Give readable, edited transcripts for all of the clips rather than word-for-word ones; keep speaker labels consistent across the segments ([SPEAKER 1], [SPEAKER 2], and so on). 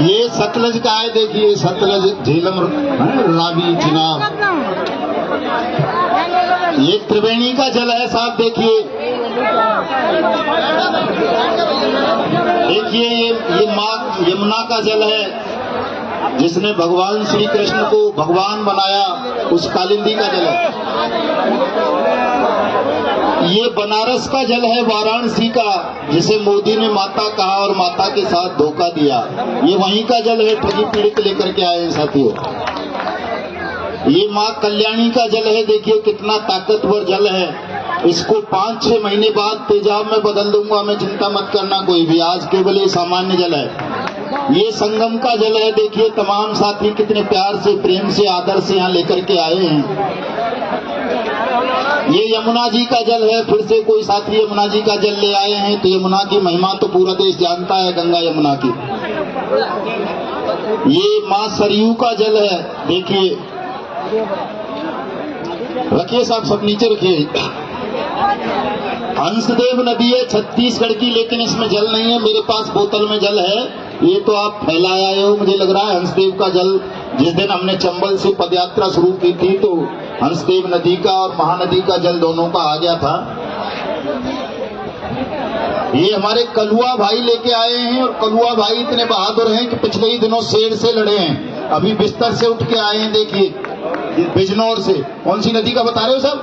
[SPEAKER 1] ये सतलज का है, देखिए सतलज, झेलम, रावी, चिनाब। ये त्रिवेणी का जल है साहब, देखिए ये माँ यमुना का जल है, जिसने भगवान श्री कृष्ण को भगवान बनाया, उस कालिंदी का जल है। ये बनारस का जल है, वाराणसी का, जिसे मोदी ने माता कहा और माता के साथ धोखा दिया। ये वहीं का जल है, ठगी पीड़ित लेकर के आए हैं साथियों। ये माँ कल्याणी का जल है, देखिए कितना ताकतवर जल है। इसको 5-6 महीने बाद तेजाब में बदल दूंगा मैं, चिंता मत करना कोई भी, आज केवल ये सामान्य जल है। ये संगम का जल है, देखिए तमाम साथी कितने प्यार से, प्रेम से, आदर से यहाँ लेकर के आए हैं। ये यमुना जी का जल है, फिर से कोई साथी यमुना जी का जल ले आए हैं। तो यमुना की महिमा तो पूरा देश जानता है, गंगा यमुना की। ये माँ सरयू का जल है, देखिए रखिए साहब, सब नीचे रखिए। हंसदेव नदी है छत्तीसगढ़ की, लेकिन इसमें जल नहीं है, मेरे पास बोतल में जल है। ये तो आप फैलाए आए हो, मुझे लग रहा है। हंसदेव का जल जिस दिन हमने चंबल से पदयात्रा शुरू की थी, तो हंसदेव नदी का और महानदी का जल दोनों का आ गया था। ये हमारे कलुआ भाई लेके आए हैं, और कलुआ भाई इतने बहादुर हैं कि पिछले ही दिनों शेर से लड़े हैं, अभी बिस्तर से उठ के आए हैं। देखिए बिजनौर से, कौन सी नदी का बता रहे हो सब?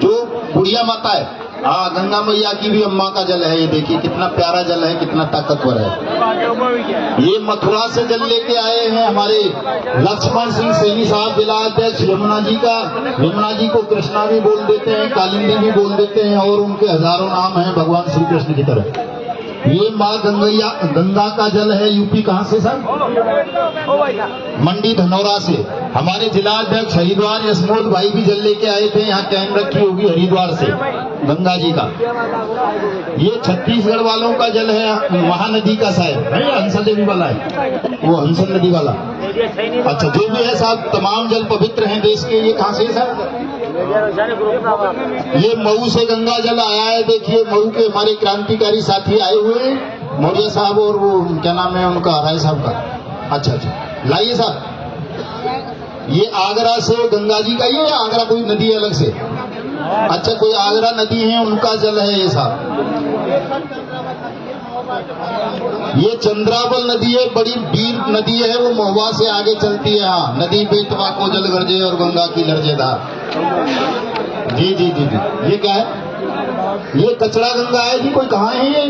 [SPEAKER 1] जो बुढ़िया माता है, हाँ, गंगा मैया की भी अम्मा का जल है। ये देखिए कितना प्यारा जल है, कितना ताकतवर है। ये मथुरा से जल लेके आए हैं हमारे लक्ष्मण सिंह सैनी साहब, जिला अध्यक्ष। यमुना जी का, यमुना जी को कृष्णा भी बोल देते हैं, कालिंदी भी बोल देते हैं, और उनके हजारों नाम हैं भगवान श्री कृष्ण की तरह। ये माँ गंगा का जल है, यूपी कहाँ से सर? मंडी धनौरा से। हमारे जिला अध्यक्ष हरिद्वार यशमोद भाई भी जल लेके आए थे, यहाँ कैन रखी होगी हरिद्वार से, गंगा जी का। ये छत्तीसगढ़ वालों का जल है, महानदी का शायद है, हंसा देवी वाला है, वो हंसन नदी वाला। अच्छा, जो भी है साहब, तमाम जल पवित्र हैं देश के। ये कहाँ से सर? ये मऊ से गंगा जल आया है, देखिए मऊ के हमारे क्रांतिकारी साथी आए हुए हैं, मौर्य साहब और वो क्या नाम है उनका, राय साहब का। अच्छा अच्छा, लाइए साहब। ये आगरा से गंगा जी का, ये आगरा कोई नदी है अलग से? अच्छा, कोई आगरा नदी है, उनका जल है ये साहब। ये चंद्रावल नदी है, बड़ी वीर नदी है, वो महुआ से आगे चलती है। हाँ, नदी बेतवा को जल गर्जे और गंगा की लर्जेदार। जी जी जी जी, ये क्या है? ये कचरा गंगा है जी। कोई कहाँ है ये?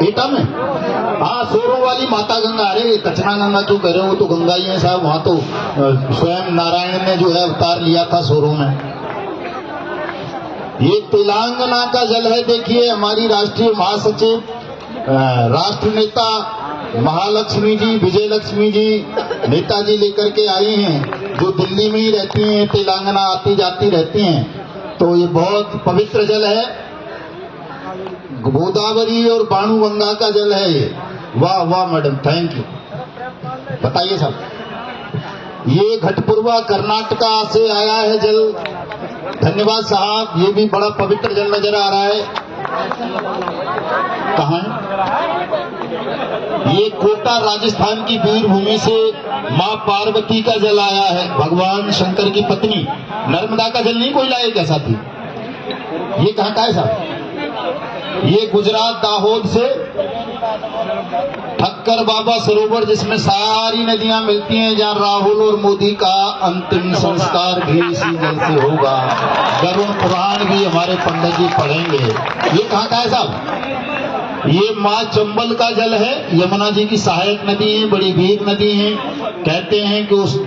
[SPEAKER 1] एटा में? हाँ, सोरों वाली माता गंगा। अरे कचरा गंगा क्यों कह रहे हो, वो तो गंगा ही है साहब। वहाँ तो स्वयं नारायण ने जो है अवतार लिया था सोरों में। ये तेलंगाना का जल है, देखिए हमारी राष्ट्रीय महासचिव, राष्ट्र नेता महालक्ष्मी जी, विजय लक्ष्मी जी, नेताजी लेकर के आई हैं, जो दिल्ली में ही रहती हैं, तेलंगाना आती जाती रहती हैं। तो ये बहुत पवित्र जल है, गोदावरी और बाणु गंगा का जल है ये। वाह वाह मैडम, थैंक यू। बताइए साहब। ये घटपुरवा कर्नाटका से आया है जल, धन्यवाद साहब। ये भी बड़ा पवित्र जल नजर आ रहा है। कहाँ है? ये कोटा राजस्थान की वीर भूमि से माँ पार्वती का जल आया है, भगवान शंकर की पत्नी। नर्मदा का जल नहीं कोई लाए क्या साथी? ये कहाँ का है साहब? ये गुजरात दाहोद से ठक्कर बाबा सरोवर, जिसमें सारी नदियां मिलती हैं, जहाँ राहुल और मोदी का अंतिम संस्कार भी इसी जल से होगा। गरुड़ पुराण भी हमारे पंडित जी पढ़ेंगे। ये कहाँ का है साहब? ये माँ चंबल का जल है, यमुना जी की सहायक नदी है, बड़ी वीर नदी है। कहते हैं कि उस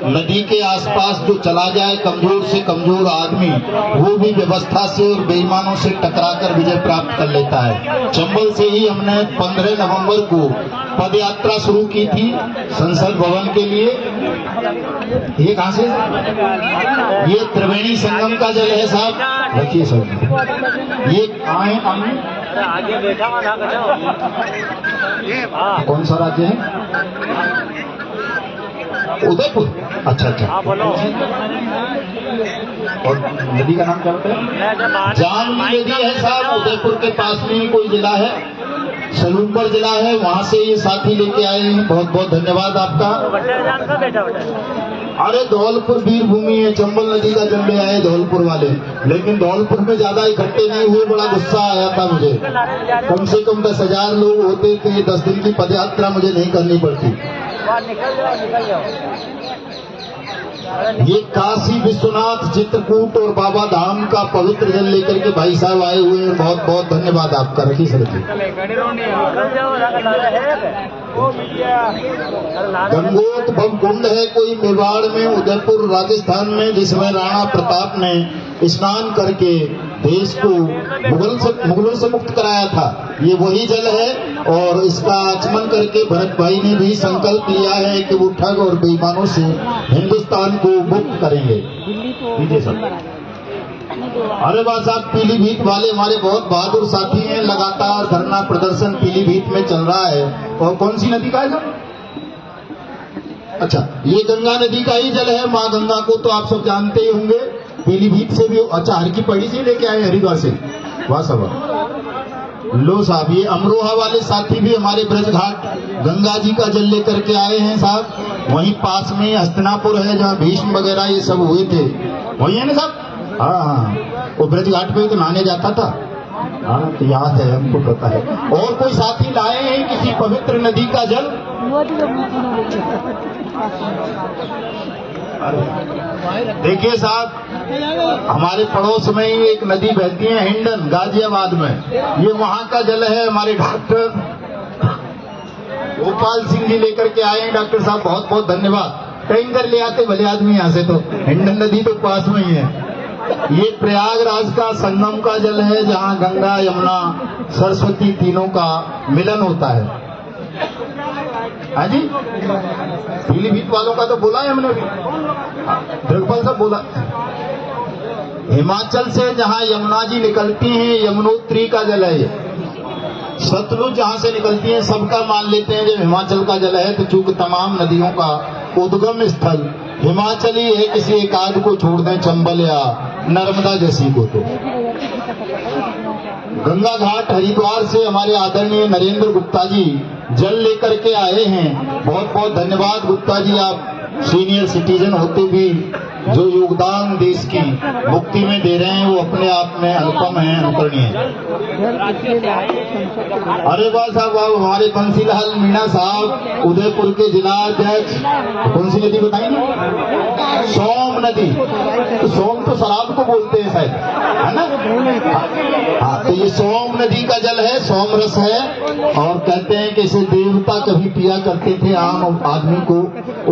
[SPEAKER 1] नदी के आसपास जो चला जाए कमजोर से कमजोर आदमी, वो भी व्यवस्था से और बेईमानों से टकराकर विजय प्राप्त कर लेता है। चंबल से ही हमने 15 नवंबर को पदयात्रा शुरू की थी संसद भवन के लिए। ये कहाँ से? ये त्रिवेणी संगम का जल है साहब, रखिए साहब। ये आए आगे बैठा कौन सा राज्य है? उदयपुर। अच्छा अच्छा। और नदी का नाम क्या होता है? जामनी नदी है साहब, उदयपुर के पास में ही कोई जिला है। सलूमपुर जिला है, वहाँ से ये साथी लेके आए हैं। बहुत बहुत धन्यवाद आपका। अरे धौलपुर वीर भूमि है, चंबल नदी का जल ले आए धौलपुर वाले, लेकिन धौलपुर में ज्यादा इकट्ठे नहीं हुए, बड़ा गुस्सा आया था मुझे। कम से कम 10,000 लोग होते थे, 10 दिन की पदयात्रा मुझे नहीं करनी पड़ती। ये काशी विश्वनाथ चित्रकूट और बाबा धाम का पवित्र जल लेकर के भाई साहब आए हुए हैं। बहुत बहुत धन्यवाद आपका। रखी सर जी। गंगोत्भव कुंड है कोई मेवाड़ में, उदयपुर राजस्थान में, जिसमें राणा प्रताप ने स्नान करके देश को मुगलों से मुक्त कराया था। ये वही जल है और इसका आचमन करके भरत भाई ने भी संकल्प लिया है कि वो ठग और बेईमानों से हिंदुस्तान को मुक्त करेंगे। अरे वाह साहब, पीलीभीत वाले हमारे बहुत बहादुर साथी हैं। लगातार धरना प्रदर्शन पीलीभीत में चल रहा है। और कौन सी नदी का है सर? अच्छा, ये गंगा नदी का ही जल है। माँ गंगा को तो आप सब जानते ही होंगे। पीलीभीत से भी, अच्छा हर की पड़ी से लेके आए, हरिद्वार से। वाह साहब। लो साहब, ये अमरोहा वाले साथी भी हमारे ब्रज घाट गंगा जी का जल लेकर के आए हैं साहब। वहीं पास में हस्तिनापुर है, जहाँ भीष्म वगैरह ये सब हुए थे, वही है ना साहब? हाँ, वो ब्रज घाट पे तो नहाने जाता था। हाँ, तो याद है, हमको पता है। और कोई साथी लाए हैं किसी पवित्र नदी का जल? देखिए साहब, हमारे पड़ोस में ही एक नदी बहती है, हिंडन, गाजियाबाद में। ये वहाँ का जल है। हमारे डॉक्टर गोपाल सिंह जी लेकर के आए हैं। डॉक्टर साहब बहुत बहुत धन्यवाद। टैंकर ले आते भले आदमी यहाँ से, तो हिंडन नदी तो पास में ही है। ये प्रयागराज का संगम का जल है, जहाँ गंगा यमुना सरस्वती तीनों का मिलन होता है। हाँ जी, पीलीभीत वालों का तो बोला है हमने भी, जगपाल साहब बोला। हिमाचल से जहाँ यमुना जी निकलती हैं, यमुनोत्री का जल है ये। सतलुज जहाँ से निकलती है, सबका मान लेते हैं जब हिमाचल का जल है, तो चूंकि तमाम नदियों का उद्गम स्थल हिमाचल ही है, किसी एक आध को छोड़ दें, चंबल या नर्मदा जैसी को। तो गंगा घाट हरिद्वार से हमारे आदरणीय नरेंद्र गुप्ता जी जल लेकर के आए हैं। बहुत बहुत धन्यवाद गुप्ता जी, आप सीनियर सिटीजन होते भी जो योगदान देश की मुक्ति में दे रहे हैं, वो अपने आप में अनुपम है, अनुकरणीय है। अरे वाह साहब, हमारे बंसीलाल मीणा साहब, उदयपुर के जिला अध्यक्ष। कौन सी नदी बताएंगे? सोम नदी। तो सोम तो शराब को बोलते हैं शायद, है ना? हाँ, तो ये सोम नदी का जल है, सोम रस है। और कहते हैं कि इसे देवता कभी पिया करते थे, आम आदमी को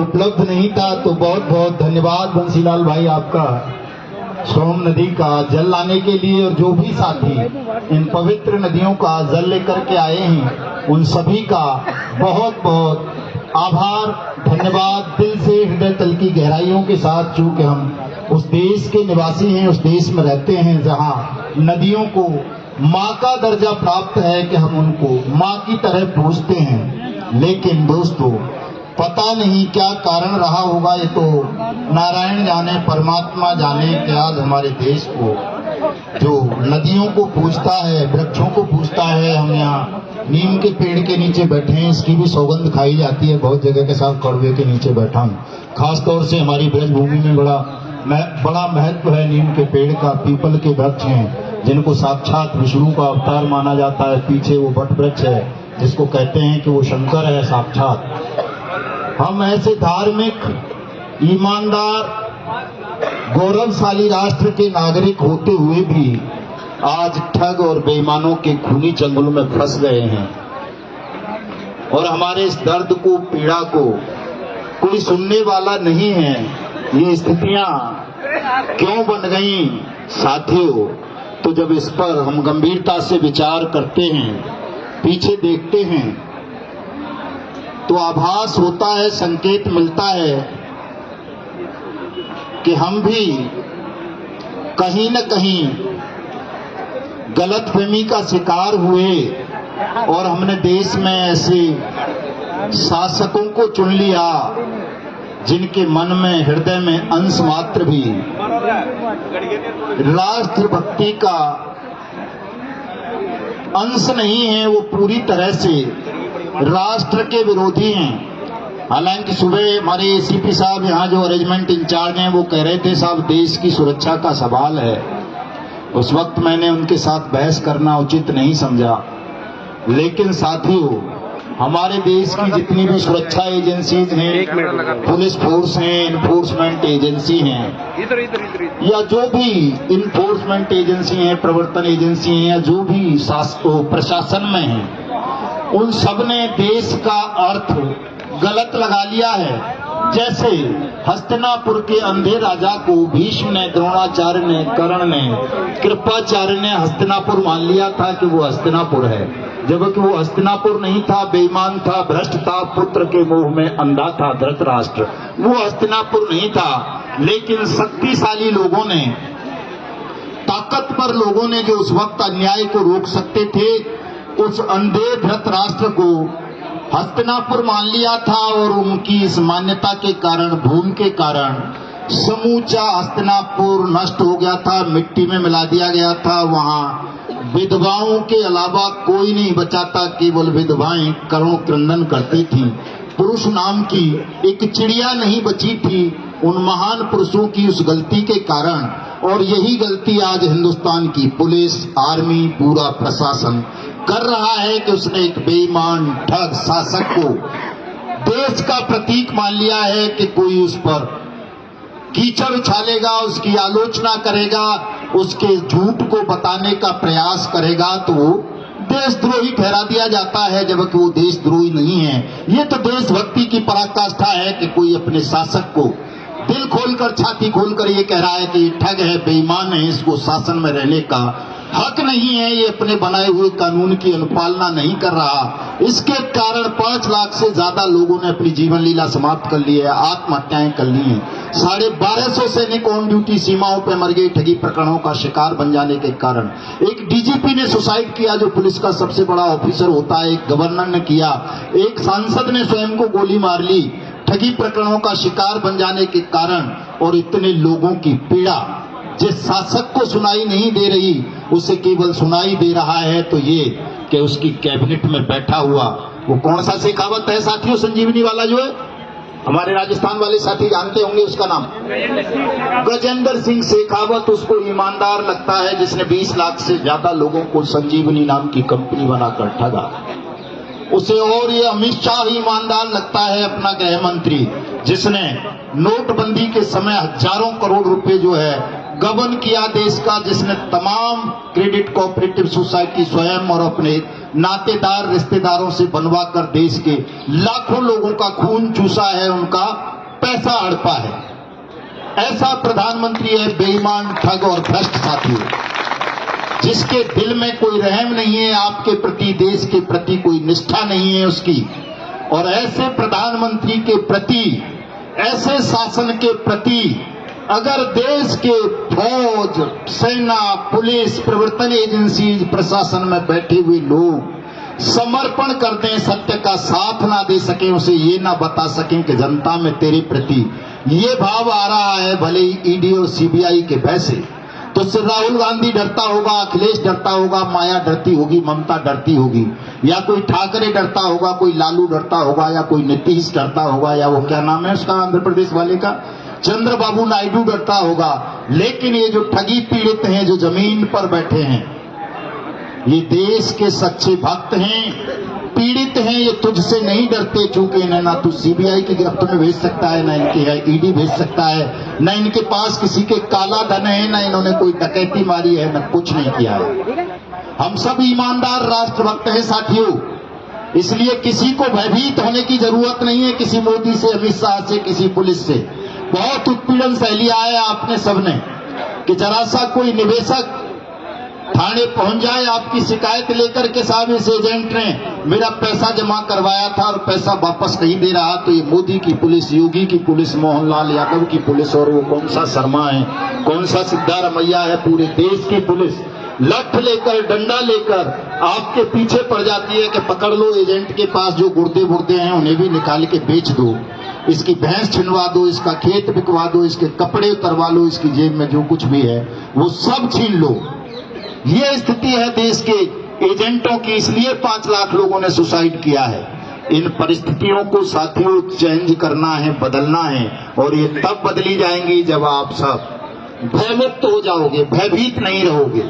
[SPEAKER 1] उपलब्ध नहीं था। तो बहुत बहुत धन्यवाद बंसीलाल भाई आपका, सोम नदी का जल लाने के लिए। और जो भी साथी इन पवित्र नदियों का जल लेकर के आए हैं, उन सभी का बहुत बहुत आभार, धन्यवाद दिल से, हृदय तल की गहराइयों के साथ। चूंकि हम उस देश के निवासी हैं, उस देश में रहते हैं जहाँ नदियों को माँ का दर्जा प्राप्त है, कि हम उनको माँ की तरह पूजते हैं। लेकिन दोस्तों, पता नहीं क्या कारण रहा होगा, ये तो नारायण जाने, परमात्मा जाने, कि आज हमारे देश को जो नदियों को पूजता है, वृक्षों को पूजता है। हम यहाँ नीम के पेड़ के नीचे बैठे हैं, इसकी भी सौगंध खाई जाती है। बहुत जगह के साथ कड़वे के नीचे बैठा हूँ। खास तौर से हमारी ब्रज भूमि में बड़ा महत्व है नीम के पेड़ का। पीपल के वृक्ष हैं जिनको साक्षात विष्णु का अवतार माना जाता है। पीछे वो वट वृक्ष है जिसको कहते हैं कि वो शंकर है साक्षात। हम ऐसे धार्मिक, ईमानदार, गौरवशाली राष्ट्र के नागरिक होते हुए भी आज ठग और बेईमानों के खूनी जंगलों में फंस गए हैं। और हमारे इस दर्द को, पीड़ा को कोई सुनने वाला नहीं है। ये स्थितियां क्यों बन गई साथियों? तो जब इस पर हम गंभीरता से विचार करते हैं, पीछे देखते हैं, तो आभास होता है, संकेत मिलता है कि हम भी कहीं न कहीं गलतफहमी का शिकार हुए और हमने देश में ऐसे शासकों को चुन लिया जिनके मन में, हृदय में अंश मात्र भी राष्ट्रभक्ति का अंश नहीं है, वो पूरी तरह से राष्ट्र के विरोधी हैं। हालांकि सुबह हमारे एसीपी साहब यहाँ जो अरेंजमेंट इंचार्ज हैं वो कह रहे थे साहब देश की सुरक्षा का सवाल है। उस वक्त मैंने उनके साथ बहस करना उचित नहीं समझा, लेकिन साथियों हमारे देश की जितनी भी सुरक्षा एजेंसीज हैं, पुलिस फोर्स हैं, इन्फोर्समेंट एजेंसी हैं, या जो भी इन्फोर्समेंट एजेंसी हैं, प्रवर्तन एजेंसी हैं, या जो भी प्रशासन में हैं, उन सब ने देश का अर्थ गलत लगा लिया है। जैसे हस्तिनापुर के अंधे राजा को भीष्म ने, द्रोणाचार्य ने, कर्ण ने, कृपाचार्य ने हस्तिनापुर मान लिया था कि वो हस्तिनापुर है, जबकि वो हस्तिनापुर नहीं था, बेईमान था, भ्रष्ट था, पुत्र के मोह में अंधा था धृतराष्ट्र। वो हस्तिनापुर नहीं था। लेकिन शक्तिशाली लोगों ने, ताकतवर लोगों ने जो उस वक्त अन्याय को रोक सकते थे, उस अंधे धृतराष्ट्र को हस्तिनापुर मान लिया था और उनकी इस मान्यता के कारण, भूमि के कारण समूचा हस्तिनापुर नष्ट हो गया था, मिट्टी में मिला दिया गया था। वहां विधवाओं के अलावा कोई नहीं बचा था, केवल विधवाएं करुण क्रंदन करती थी। पुरुष नाम की एक चिड़िया नहीं बची थी उन महान पुरुषों की उस गलती के कारण। और यही गलती आज हिंदुस्तान की पुलिस, आर्मी, पूरा प्रशासन कर रहा है कि उसने एक बेईमान ठग शासक को देश का प्रतीक मान लिया है कि कोई उस पर कीचड़ उछालेगा, उसकी आलोचना करेगा, उसके झूठ को बताने का प्रयास करेगा तो वो देशद्रोही ठहरा दिया जाता है, जबकि वो देशद्रोही नहीं है। ये तो देशभक्ति की पराकाष्ठा है कि कोई अपने शासक को दिल खोलकर, छाती खोलकर ये कह रहा है कि ये ठग है, बेईमान है, इसको शासन में रहने का हक नहीं है, ये अपने बनाए हुए कानून की अनुपालना नहीं कर रहा। इसके कारण 5 लाख से ज्यादा लोगों ने अपनी जीवन लीला समाप्त कर ली है, आत्महत्याएं कर ली हैं। 1250 सैनिक ऑन ड्यूटी सीमाओं पर मर गए ठगी प्रकरणों का शिकार बन जाने के कारण। एक डीजीपी ने सुसाइड किया, जो पुलिस का सबसे बड़ा ऑफिसर होता है, एक गवर्नर ने किया, एक सांसद ने स्वयं को गोली मार ली ठगी प्रकरणों का शिकार बन जाने के कारण। और इतने लोगों की पीड़ा जिस शासक को सुनाई नहीं दे रही, उसे केवल सुनाई दे रहा है तो ये कि उसकी कैबिनेट में बैठा हुआ वो कौन सा शेखावत है साथियों, संजीवनी वाला जो है, हमारे राजस्थान वाले साथी जानते होंगे उसका नाम, गजेंद्र सिंह शेखावत। उसको ईमानदार लगता है जिसने 20 लाख से ज्यादा लोगों को संजीवनी नाम की कंपनी बनाकर ठगा। उसे और ये अमित शाह ईमानदार लगता है, अपना गृह मंत्री, जिसने नोटबंदी के समय हजारों करोड़ रुपए जो है गबन किया देश का, जिसने तमाम क्रेडिट कोऑपरेटिव सोसाइटी स्वयं और अपने नातेदार रिश्तेदारों से बनवा कर देश के लाखों लोगों का खून चूसा है, उनका पैसा हड़पा है। ऐसा प्रधानमंत्री है बेईमान, ठग और भ्रष्ट साथियों, जिसके दिल में कोई रहम नहीं है आपके प्रति, देश के प्रति कोई निष्ठा नहीं है उसकी। और ऐसे प्रधानमंत्री के प्रति, ऐसे शासन के प्रति अगर देश के फौज, सेना, पुलिस, प्रवर्तन एजेंसी, प्रशासन में बैठे हुए लोग समर्पण कर दें, सत्य का साथ ना दे सकें, उसे ये ना बता सकें कि जनता में तेरे प्रति ये भाव आ रहा है, भले ही ईडी और सीबीआई के पैसे, तो उससे राहुल गांधी डरता होगा, अखिलेश डरता होगा, माया डरती होगी, ममता डरती होगी, या कोई ठाकरे डरता होगा, कोई लालू डरता होगा, या कोई नीतीश डरता होगा, या वो क्या नाम है उसका आंध्र प्रदेश वाले का, चंद्रबाबू नायडू डरता होगा। लेकिन ये जो ठगी पीड़ित हैं, जो जमीन पर बैठे हैं, ये देश के सच्चे भक्त हैं, पीड़ित हैं, ये तुझसे नहीं डरते, चूंकि इन्हें ना तू सीबीआई की गिरफ्त में भेज सकता है, ना इनके ईडी भेज सकता है, ना इनके पास किसी के काला धन है, ना इन्होंने कोई डकैती मारी है, ना कुछ नहीं किया है। हम सब ईमानदार राष्ट्रभक्त हैं साथियों, इसलिए किसी को भयभीत होने की जरूरत नहीं है, किसी मोदी से, अमित शाह से, किसी पुलिस से। बहुत उत्पीड़न सह लिया है आपने सबने कि जरा सा कोई निवेशक थाने पहुंच जाए आपकी शिकायत लेकर के, साहब इस एजेंट ने मेरा पैसा जमा करवाया था और पैसा वापस नहीं दे रहा, तो ये मोदी की पुलिस, योगी की पुलिस, मोहनलाल यादव की पुलिस, और वो कौन सा शर्मा है, कौन सा सिद्धारमैया है, पूरे देश की पुलिस लठ लेकर, डंडा लेकर आपके पीछे पड़ जाती है कि पकड़ लो, एजेंट के पास जो गुर्दे बुर्दे हैं उन्हें भी निकाल के बेच दो, इसकी भैंस छिनवा दो, इसका खेत बिकवा दो, इसके कपड़े उतरवा लो, इसकी जेब में जो कुछ भी है वो सब छीन लो। ये स्थिति है देश के एजेंटों की, इसलिए 5 लाख लोगों ने सुसाइड किया है। इन परिस्थितियों को साथियों चेंज करना है, बदलना है, और ये तब बदली जाएंगी जब आप सब भयमुक्त हो जाओगे, भयभीत नहीं रहोगे।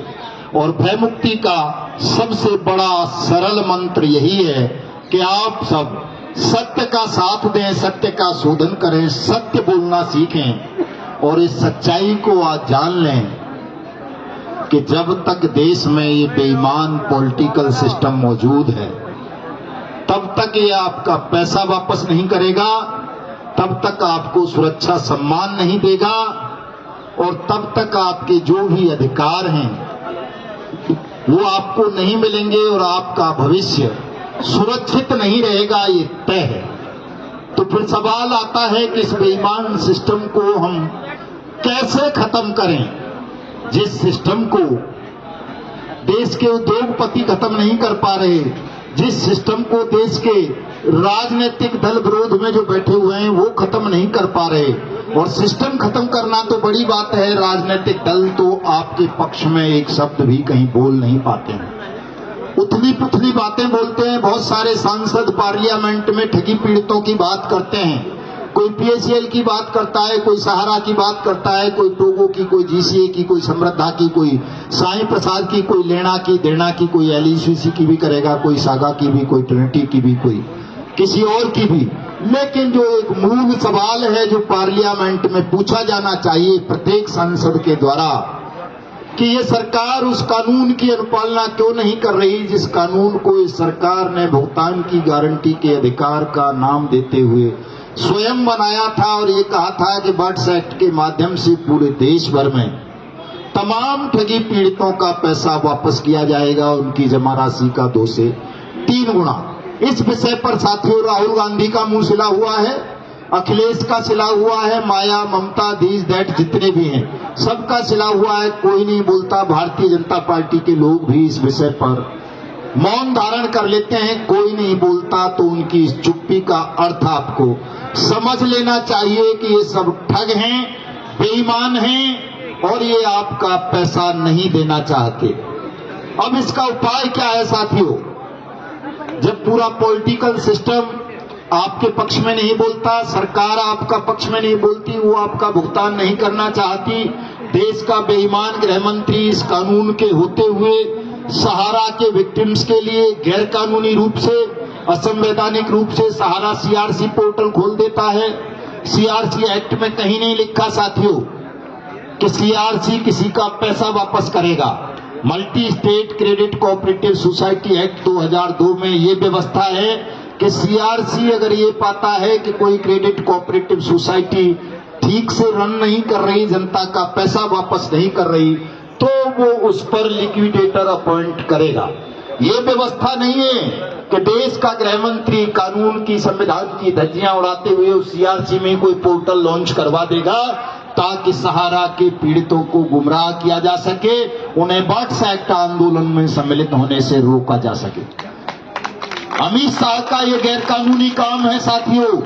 [SPEAKER 1] और भयमुक्ति का सबसे बड़ा सरल मंत्र यही है कि आप सब सत्य का साथ दें, सत्य का शोधन करें, सत्य बोलना सीखें, और इस सच्चाई को आज जान लें कि जब तक देश में ये बेईमान पॉलिटिकल सिस्टम मौजूद है, तब तक ये आपका पैसा वापस नहीं करेगा, तब तक आपको सुरक्षा सम्मान नहीं देगा, और तब तक आपके जो भी अधिकार हैं वो आपको नहीं मिलेंगे, और आपका भविष्य सुरक्षित नहीं रहेगा, ये तय है। तो फिर सवाल आता है कि इस बेईमान सिस्टम को हम कैसे खत्म करें, जिस सिस्टम को देश के उद्योगपति खत्म नहीं कर पा रहे, जिस सिस्टम को देश के राजनीतिक दल विरोध में जो बैठे हुए हैं वो खत्म नहीं कर पा रहे। और सिस्टम खत्म करना तो बड़ी बात है, राजनीतिक दल तो आपके पक्ष में एक शब्द भी कहीं बोल नहीं पाते हैं, उथली पुथली बातें बोलते हैं। बहुत सारे सांसद पार्लियामेंट में ठगी पीड़ितों की बात करते हैं, कोई पीएचईएल की बात करता है, कोई सहारा की बात करता है, कोई टोगो की, कोई जीसीए की, कोई समृद्धा की, कोई साईं प्रसाद की, कोई लेना की, देना की, कोई एलईसीसी की भी करेगा, कोई सागा की भी, कोई ट्रिनिटी की भी, कोई किसी और की भी। लेकिन जो एक मूल सवाल है जो पार्लियामेंट में पूछा जाना चाहिए प्रत्येक सांसद के द्वारा, कि ये सरकार उस कानून की अनुपालना क्यों नहीं कर रही जिस कानून को इस सरकार ने भुगतान की गारंटी के अधिकार का नाम देते हुए स्वयं बनाया था, और ये कहा था कि बर्ड्स एक्ट के माध्यम से पूरे देश भर में तमाम ठगी पीड़ितों का पैसा वापस किया जाएगा, उनकी जमा राशि का 2 से 3 गुना। इस विषय पर साथियों राहुल गांधी का मुंह सिला हुआ है, अखिलेश का सिला हुआ है, माया, ममता, दीज दैट जितने भी हैं सबका सिला हुआ है, कोई नहीं बोलता। भारतीय जनता पार्टी के लोग भी इस विषय पर मौन धारण कर लेते हैं, कोई नहीं बोलता। तो उनकी इस चुप्पी का अर्थ आपको समझ लेना चाहिए कि ये सब ठग हैं, बेईमान हैं, और ये आपका पैसा नहीं देना चाहते। अब इसका उपाय क्या है साथियों? जब पूरा पॉलिटिकल सिस्टम आपके पक्ष में नहीं बोलता, सरकार आपका पक्ष में नहीं बोलती, वो आपका भुगतान नहीं करना चाहती, देश का बेईमान गृह मंत्री इस कानून के होते हुए सहारा के विक्टिम्स के लिए गैर कानूनी रूप से, असंवैधानिक रूप से सहारा सीआरसी पोर्टल खोल देता है। सीआरसी एक्ट में कहीं नहीं लिखा साथियों कि सीआरसी किसी का पैसा वापस करेगा। Multi state credit cooperative society act 2002 में ये व्यवस्था है कि सीआरसी अगर ये पाता है कि कोई क्रेडिट कोऑपरेटिव सोसाइटी ठीक से रन नहीं कर रही, जनता का पैसा वापस नहीं कर रही, तो वो उस पर लिक्विडेटर अपॉइंट करेगा। ये व्यवस्था नहीं है कि देश का गृह मंत्री कानून की, संविधान की धज्जियां उड़ाते हुए उस सीआरसी में कोई पोर्टल लॉन्च करवा देगा ताकि सहारा के पीड़ितों को गुमराह किया जा सके, उन्हें बर्ड्स एक्ट आंदोलन में सम्मिलित होने से रोका जा सके। अमित शाह का ये गैर कानूनी काम है साथियों।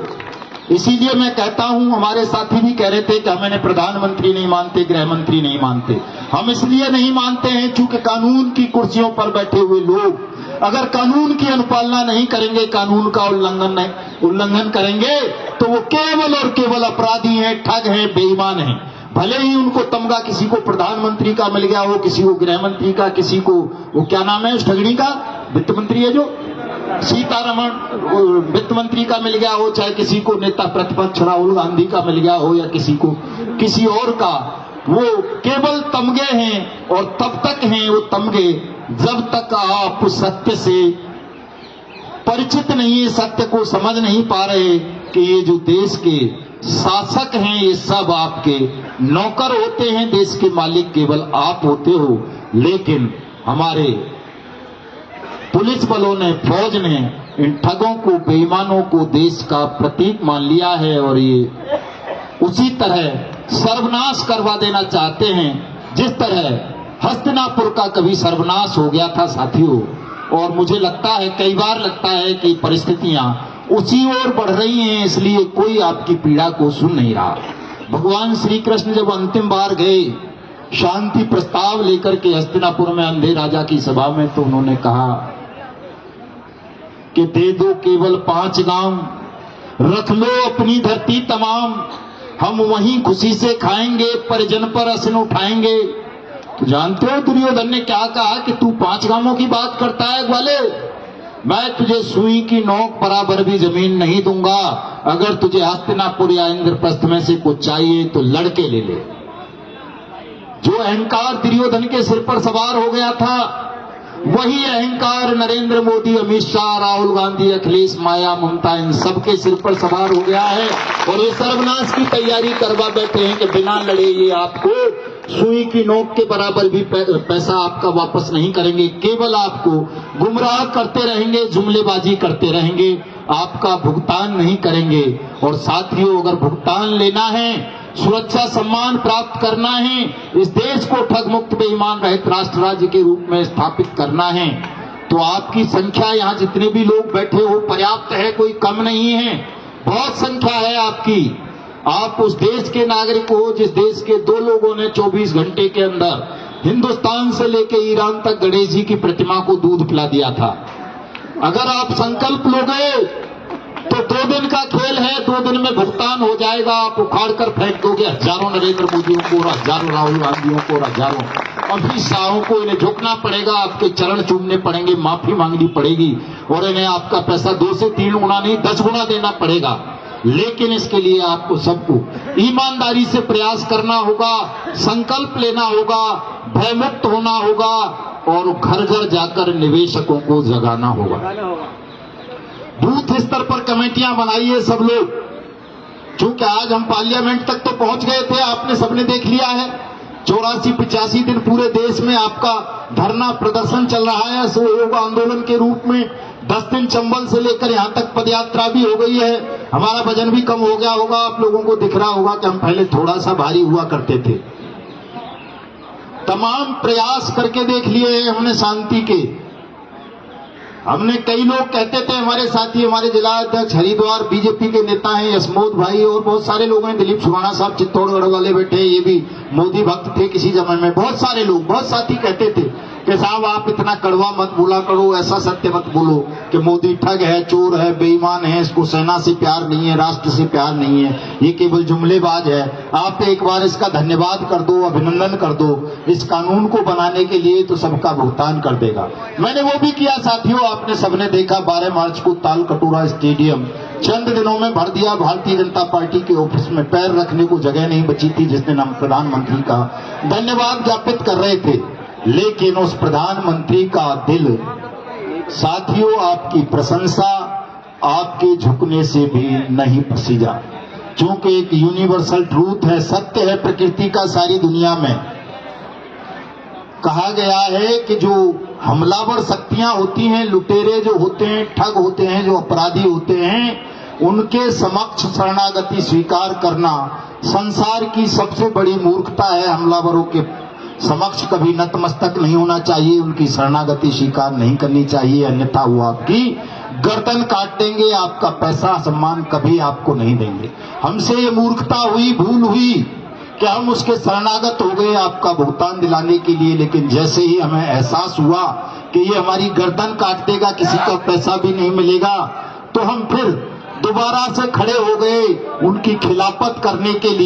[SPEAKER 1] इसीलिए मैं कहता हूं, हमारे साथी भी कह रहे थे कि हमें प्रधानमंत्री नहीं मानते, गृह मंत्री नहीं मानते। हम इसलिए नहीं मानते हैं क्योंकि कानून की कुर्सियों पर बैठे हुए लोग अगर कानून की अनुपालना नहीं करेंगे, कानून का उल्लंघन करेंगे, तो वो केवल और केवल अपराधी हैं, ठग हैं, बेईमान हैं। भले ही उनको तमगा किसी को प्रधानमंत्री का मिल गया हो, किसी को गृह मंत्री का, किसी को वो क्या नाम है उस ठगड़ी का, वित्त मंत्री है जो सीतारमण, वित्त मंत्री का मिल गया हो, चाहे किसी को नेता प्रतिपक्ष राहुल गांधी का मिल गया हो, या किसी को किसी और का, वो केवल तमगे हैं। और तब तक हैं वो तमगे जब तक आप सत्य से परिचित नहीं है, सत्य को समझ नहीं पा रहे कि ये जो देश के शासक हैं ये सब आपके नौकर होते हैं, देश के मालिक केवल आप होते हो। लेकिन हमारे पुलिस बलों ने, फौज ने इन ठगों को, बेईमानों को देश का प्रतीक मान लिया है, और ये उसी तरह सर्वनाश करवा देना चाहते हैं जिस तरह हस्तिनापुर का कभी सर्वनाश हो गया था साथियों। और मुझे लगता है, कई बार लगता है कि परिस्थितियां उसी ओर बढ़ रही हैं, इसलिए कोई आपकी पीड़ा को सुन नहीं रहा। भगवान श्री कृष्ण जब अंतिम बार गए शांति प्रस्ताव लेकर के हस्तिनापुर में अंधे राजा की सभा में, तो उन्होंने कहा कि दे दो केवल 5 गांव, रख लो अपनी धरती तमाम, हम वहीं खुशी से खाएंगे, परिजन पर असन उठाएंगे। तो जानते हो दुर्योधन ने क्या कहा कि तू 5 गांवों की बात करता है ग्वाले, मैं तुझे सुई की नोक बराबर भी जमीन नहीं दूंगा। अगर तुझे हस्तिनापुर या इंद्रप्रस्थ में से कुछ चाहिए तो लड़के ले ले। जो अहंकार दुर्योधन के सिर पर सवार हो गया था, वही अहंकार नरेंद्र मोदी, अमित शाह, राहुल गांधी, अखिलेश, माया, ममता, इन सबके सिर पर सवार हो गया है। और ये सर्वनाश की तैयारी करवा बैठे हैं कि बिना लड़े ये आपको सुई की नोक के बराबर भी पैसा आपका वापस नहीं करेंगे, केवल आपको गुमराह करते रहेंगे, जुमलेबाजी करते रहेंगे, आपका भुगतान नहीं करेंगे। और साथियों, अगर भुगतान लेना है, सुरक्षा सम्मान प्राप्त करना है, इस देश को ठग मुक्त बेईमान रहित राष्ट्र राज्य के रूप में स्थापित करना है, तो आपकी संख्या यहाँ जितने भी लोग बैठे हो पर्याप्त है, कोई कम नहीं है, बहुत संख्या है आपकी। आप उस देश के नागरिक हो जिस देश के 2 लोगों ने 24 घंटे के अंदर हिंदुस्तान से लेकर ईरान तक गणेश जी की प्रतिमा को दूध पिला दिया था। अगर आप संकल्प लोगे तो 2 दिन का खेल है, 2 दिन में भुगतान हो जाएगा। आप उखाड़ कर फेंक दोगे हजारों नरेंद्र मोदियों को, हजारों राहुल गांधियों को, हजारों अमित शाहों को। इन्हें झुकना पड़ेगा, आपके चरण चूमने पड़ेंगे, माफी मांगनी पड़ेगी, और इन्हें आपका पैसा 2 से 3 गुना नहीं 10 गुना देना पड़ेगा। लेकिन इसके लिए आपको सबको ईमानदारी से प्रयास करना होगा, संकल्प लेना होगा, भयमुक्त होना होगा, और घर घर जाकर निवेशकों को जगाना होगा। बूथ स्तर पर कमेटियां बनाइए सब लोग। क्योंकि आज हम पार्लियामेंट तक तो पहुंच गए थे, आपने सबने देख लिया है। 84-85 दिन पूरे देश में आपका धरना प्रदर्शन चल रहा है, सहयोग आंदोलन के रूप में। 10 दिन चंबल से लेकर यहां तक पदयात्रा भी हो गई है। हमारा वजन भी कम हो गया होगा, आप लोगों को दिख रहा होगा कि हम पहले थोड़ा सा भारी हुआ करते थे। तमाम प्रयास करके देख लिए हैं हमने शांति के। हमने, कई लोग कहते थे, हमारे साथी, हमारे जिला अध्यक्ष हरिद्वार बीजेपी के नेता हैं, यशमोद भाई, और बहुत सारे लोग हैं, दिलीप सुगाना साहब चित्तौड़गढ़ वाले बैठे, ये भी मोदी भक्त थे किसी जमाने में। बहुत सारे लोग, बहुत साथी कहते थे कि साहब आप इतना कड़वा मत बोला करो, ऐसा सत्य मत बोलो कि मोदी ठग है, चोर है, बेईमान है, इसको सेना से प्यार नहीं है, राष्ट्र से प्यार नहीं है, ये केवल जुमलेबाज है। आप एक बार इसका धन्यवाद कर दो, अभिनंदन कर दो। इस कानून को बनाने के लिए तो सबका भुगतान कर देगा। मैंने वो भी किया साथियों, आपने सबने देखा। 12 मार्च को ताल कटोरा स्टेडियम चंद दिनों में भर दिया। भारतीय जनता पार्टी के ऑफिस में पैर रखने को जगह नहीं बची थी, जिस दिन हम प्रधानमंत्री का धन्यवाद ज्ञापित कर रहे थे। लेकिन उस प्रधानमंत्री का दिल साथियों, आपकी प्रशंसा, आपके झुकने से भी नहीं पसीजा। क्योंकि एक यूनिवर्सल ट्रूथ है, सत्य है प्रकृति का सारी दुनिया में। कहा गया है कि जो हमलावर शक्तियां होती हैं, लुटेरे जो होते हैं, ठग होते हैं, जो अपराधी होते हैं, उनके समक्ष शरणागति स्वीकार करना संसार की सबसे बड़ी मूर्खता है। हमलावरों के समक्ष कभी नतमस्तक नहीं होना चाहिए, उनकी शरणागति स्वीकार नहीं करनी चाहिए, अन्यथा वो आपकी गर्दन काट देंगे, आपका पैसा सम्मान कभी आपको नहीं देंगे। हमसे ये मूर्खता हुई, भूल हुई कि हम उसके शरणागत हो गए आपका भुगतान दिलाने के लिए। लेकिन जैसे ही हमें एहसास हुआ कि ये हमारी गर्दन काट देगा, किसी का पैसा भी नहीं मिलेगा, तो हम फिर दोबारा से खड़े हो गए उनकी खिलाफत करने के लिए।